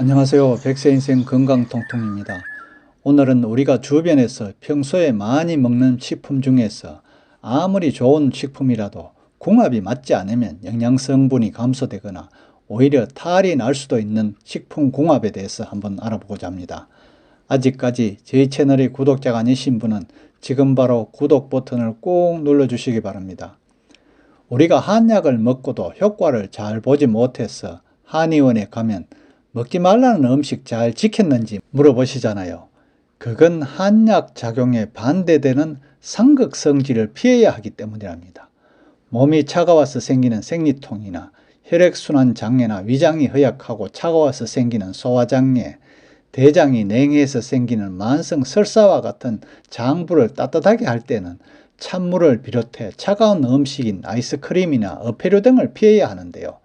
안녕하세요. 백세인생 건강통통입니다. 오늘은 우리가 주변에서 평소에 많이 먹는 식품 중에서 아무리 좋은 식품이라도 궁합이 맞지 않으면 영양성분이 감소되거나 오히려 탈이 날 수도 있는 식품 궁합에 대해서 한번 알아보고자 합니다. 아직까지 저희 채널의 구독자가 아니신 분은 지금 바로 구독 버튼을 꼭 눌러주시기 바랍니다. 우리가 한약을 먹고도 효과를 잘 보지 못해서 한의원에 가면 먹지 말라는 음식 잘 지켰는지 물어보시잖아요. 그건 한약 작용에 반대되는 상극성질을 피해야 하기 때문이랍니다. 몸이 차가워서 생기는 생리통이나 혈액순환 장애나 위장이 허약하고 차가워서 생기는 소화장애, 대장이 냉해서 생기는 만성 설사와 같은 장부를 따뜻하게 할 때는 찬물을 비롯해 차가운 음식인 아이스크림이나 어패류 등을 피해야 하는데요.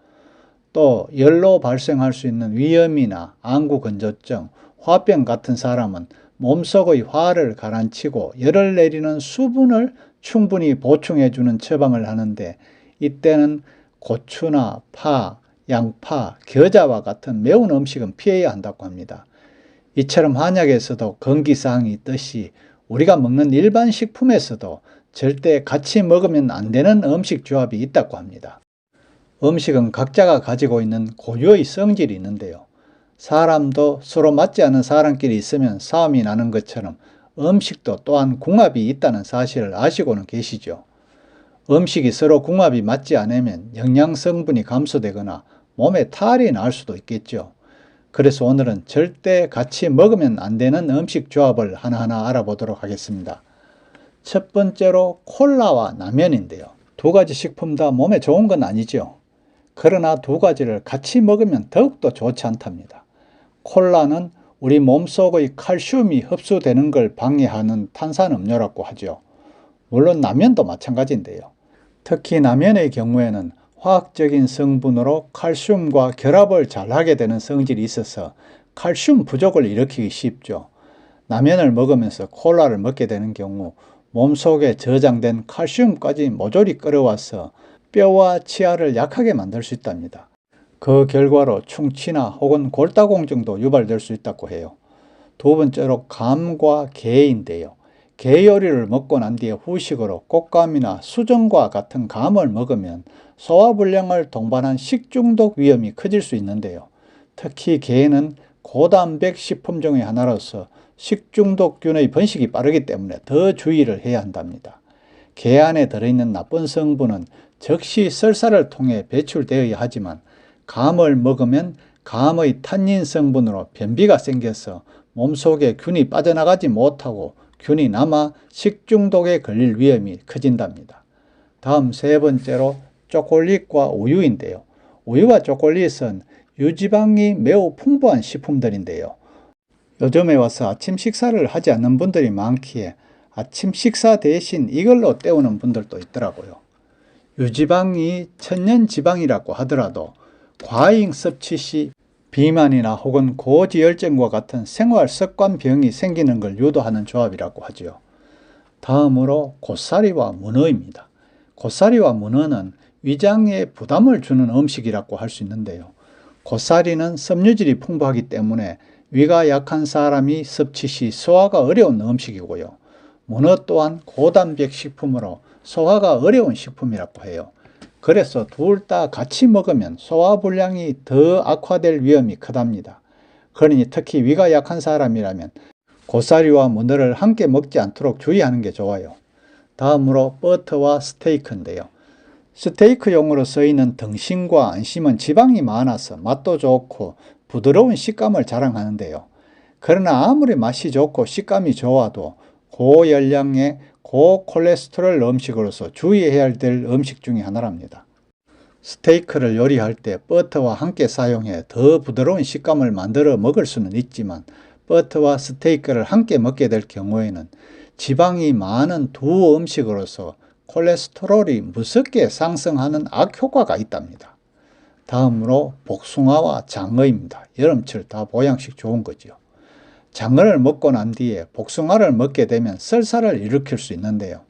또 열로 발생할 수 있는 위염이나 안구건조증, 화병 같은 사람은 몸속의 화를 가라앉히고 열을 내리는 수분을 충분히 보충해주는 처방을 하는데, 이때는 고추나 파, 양파, 겨자와 같은 매운 음식은 피해야 한다고 합니다. 이처럼 한약에서도 금기사항이 있듯이 우리가 먹는 일반 식품에서도 절대 같이 먹으면 안 되는 음식 조합이 있다고 합니다. 음식은 각자가 가지고 있는 고유의 성질이 있는데요. 사람도 서로 맞지 않는 사람끼리 있으면 싸움이 나는 것처럼 음식도 또한 궁합이 있다는 사실을 아시고는 계시죠. 음식이 서로 궁합이 맞지 않으면 영양성분이 감소되거나 몸에 탈이 날 수도 있겠죠. 그래서 오늘은 절대 같이 먹으면 안 되는 음식 조합을 하나하나 알아보도록 하겠습니다. 첫 번째로 콜라와 라면인데요. 두 가지 식품 다 몸에 좋은 건 아니죠. 그러나 두 가지를 같이 먹으면 더욱더 좋지 않답니다. 콜라는 우리 몸속의 칼슘이 흡수되는 걸 방해하는 탄산음료라고 하죠. 물론 라면도 마찬가지인데요. 특히 라면의 경우에는 화학적인 성분으로 칼슘과 결합을 잘하게 되는 성질이 있어서 칼슘 부족을 일으키기 쉽죠. 라면을 먹으면서 콜라를 먹게 되는 경우 몸속에 저장된 칼슘까지 모조리 끌어와서 뼈와 치아를 약하게 만들 수 있답니다. 그 결과로 충치나 혹은 골다공증도 유발될 수 있다고 해요. 두 번째로 감과 게인데요. 게 요리를 먹고 난 뒤에 후식으로 꽃감이나 수정과 같은 감을 먹으면 소화불량을 동반한 식중독 위험이 커질 수 있는데요. 특히 게는 고단백 식품 중의 하나로서 식중독균의 번식이 빠르기 때문에 더 주의를 해야 한답니다. 게 안에 들어있는 나쁜 성분은 즉시 설사를 통해 배출되어야 하지만 감을 먹으면 감의 탄닌 성분으로 변비가 생겨서 몸속에 균이 빠져나가지 못하고 균이 남아 식중독에 걸릴 위험이 커진답니다. 다음 세 번째로 초콜릿과 우유인데요. 우유와 초콜릿은 유지방이 매우 풍부한 식품들인데요. 요즘에 와서 아침 식사를 하지 않는 분들이 많기에 아침 식사 대신 이걸로 때우는 분들도 있더라고요. 유지방이 천연지방이라고 하더라도 과잉 섭취 시 비만이나 혹은 고지혈증과 같은 생활 습관병이 생기는 걸 유도하는 조합이라고 하죠. 다음으로 고사리와 문어입니다. 고사리와 문어는 위장에 부담을 주는 음식이라고 할 수 있는데요. 고사리는 섬유질이 풍부하기 때문에 위가 약한 사람이 섭취 시 소화가 어려운 음식이고요. 문어 또한 고단백 식품으로 소화가 어려운 식품이라고 해요. 그래서 둘 다 같이 먹으면 소화불량이 더 악화될 위험이 크답니다. 그러니 특히 위가 약한 사람이라면 고사리와 문어를 함께 먹지 않도록 주의하는 게 좋아요. 다음으로 버터와 스테이크인데요. 스테이크용으로 쓰이는 등심과 안심은 지방이 많아서 맛도 좋고 부드러운 식감을 자랑하는데요. 그러나 아무리 맛이 좋고 식감이 좋아도 고열량의 고콜레스테롤 음식으로서 주의해야 될 음식 중에 하나랍니다. 스테이크를 요리할 때 버터와 함께 사용해 더 부드러운 식감을 만들어 먹을 수는 있지만 버터와 스테이크를 함께 먹게 될 경우에는 지방이 많은 두 음식으로서 콜레스테롤이 무섭게 상승하는 악효과가 있답니다. 다음으로 복숭아와 장어입니다. 여름철 다 보양식 좋은 거죠. 장어를 먹고 난 뒤에 복숭아를 먹게 되면 설사를 일으킬 수 있는데요.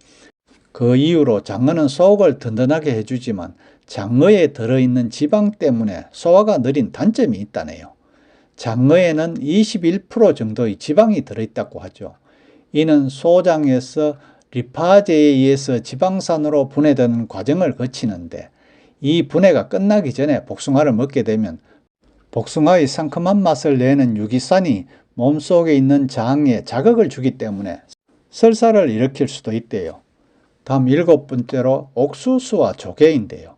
그 이후로 장어는 속을 든든하게 해주지만 장어에 들어있는 지방 때문에 소화가 느린 단점이 있다네요. 장어에는 21% 정도의 지방이 들어있다고 하죠. 이는 소장에서 리파제에 의해서 지방산으로 분해되는 과정을 거치는데, 이 분해가 끝나기 전에 복숭아를 먹게 되면 복숭아의 상큼한 맛을 내는 유기산이 몸속에 있는 장에 자극을 주기 때문에 설사를 일으킬 수도 있대요. 다음 7번째로 옥수수와 조개인데요.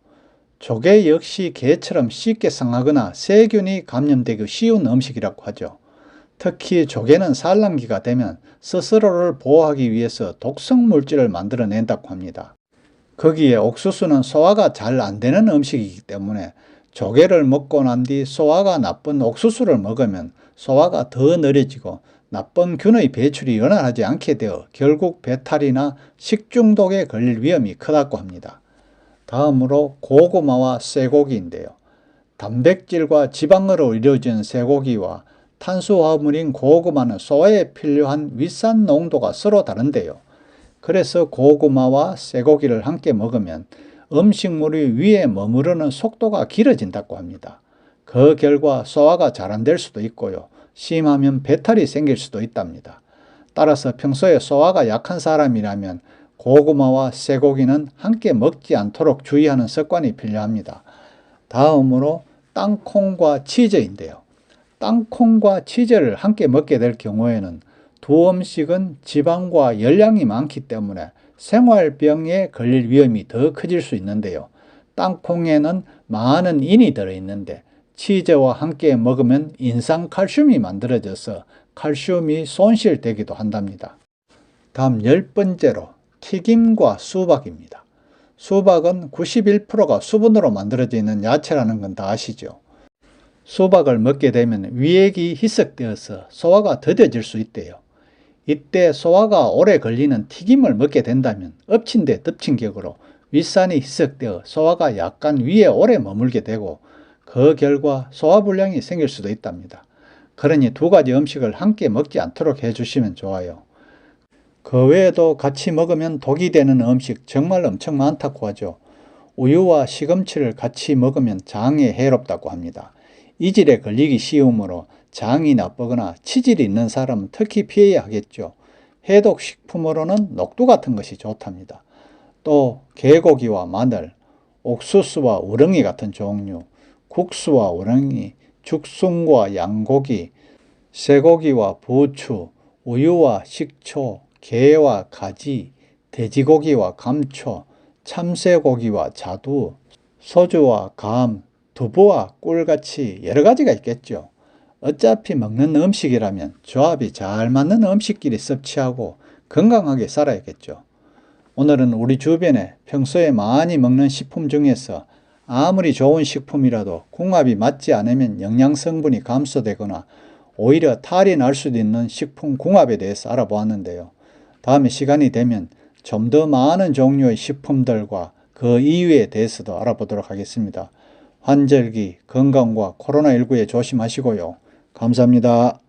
조개 역시 게처럼 쉽게 상하거나 세균이 감염되기 쉬운 음식이라고 하죠. 특히 조개는 산란기가 되면 스스로를 보호하기 위해서 독성 물질을 만들어낸다고 합니다. 거기에 옥수수는 소화가 잘 안 되는 음식이기 때문에 조개를 먹고 난 뒤 소화가 나쁜 옥수수를 먹으면 소화가 더 느려지고 나쁜 균의 배출이 원활하지 않게 되어 결국 배탈이나 식중독에 걸릴 위험이 크다고 합니다. 다음으로 고구마와 쇠고기인데요. 단백질과 지방으로 이루어진 쇠고기와 탄수화물인 고구마는 소화에 필요한 윗산 농도가 서로 다른데요. 그래서 고구마와 쇠고기를 함께 먹으면 음식물이 위에 머무르는 속도가 길어진다고 합니다. 그 결과 소화가 잘 안 될 수도 있고요. 심하면 배탈이 생길 수도 있답니다. 따라서 평소에 소화가 약한 사람이라면 고구마와 쇠고기는 함께 먹지 않도록 주의하는 습관이 필요합니다. 다음으로 땅콩과 치즈인데요. 땅콩과 치즈를 함께 먹게 될 경우에는 두 음식은 지방과 열량이 많기 때문에 생활병에 걸릴 위험이 더 커질 수 있는데요. 땅콩에는 많은 인이 들어있는데 치즈와 함께 먹으면 인산칼슘이 만들어져서 칼슘이 손실되기도 한답니다. 다음 10번째로 튀김과 수박입니다. 수박은 91%가 수분으로 만들어져 있는 야채라는 건 다 아시죠? 수박을 먹게 되면 위액이 희석되어서 소화가 더뎌질 수 있대요. 이때 소화가 오래 걸리는 튀김을 먹게 된다면 엎친 데 덮친 격으로 윗산이 희석되어 소화가 약간 위에 오래 머물게 되고 그 결과 소화불량이 생길 수도 있답니다. 그러니 두 가지 음식을 함께 먹지 않도록 해주시면 좋아요. 그 외에도 같이 먹으면 독이 되는 음식 정말 엄청 많다고 하죠. 우유와 시금치를 같이 먹으면 장에 해롭다고 합니다. 이질에 걸리기 쉬우므로 장이 나쁘거나 치질이 있는 사람은 특히 피해야 하겠죠. 해독식품으로는 녹두 같은 것이 좋답니다. 또 개고기와 마늘, 옥수수와 우렁이 같은 종류, 국수와 우렁이, 죽순과 양고기, 쇠고기와 부추, 우유와 식초, 게와 가지, 돼지고기와 감초, 참새고기와 자두, 소주와 감두부와 꿀같이 여러 가지가 있겠죠. 어차피 먹는 음식이라면 조합이 잘 맞는 음식끼리 섭취하고 건강하게 살아야겠죠. 오늘은 우리 주변에 평소에 많이 먹는 식품 중에서 아무리 좋은 식품이라도 궁합이 맞지 않으면 영양 성분이 감소되거나 오히려 탈이 날 수도 있는 식품 궁합에 대해서 알아보았는데요. 다음에 시간이 되면 좀 더 많은 종류의 식품들과 그 이유에 대해서도 알아보도록 하겠습니다. 환절기, 건강과 코로나19에 조심하시고요. 감사합니다.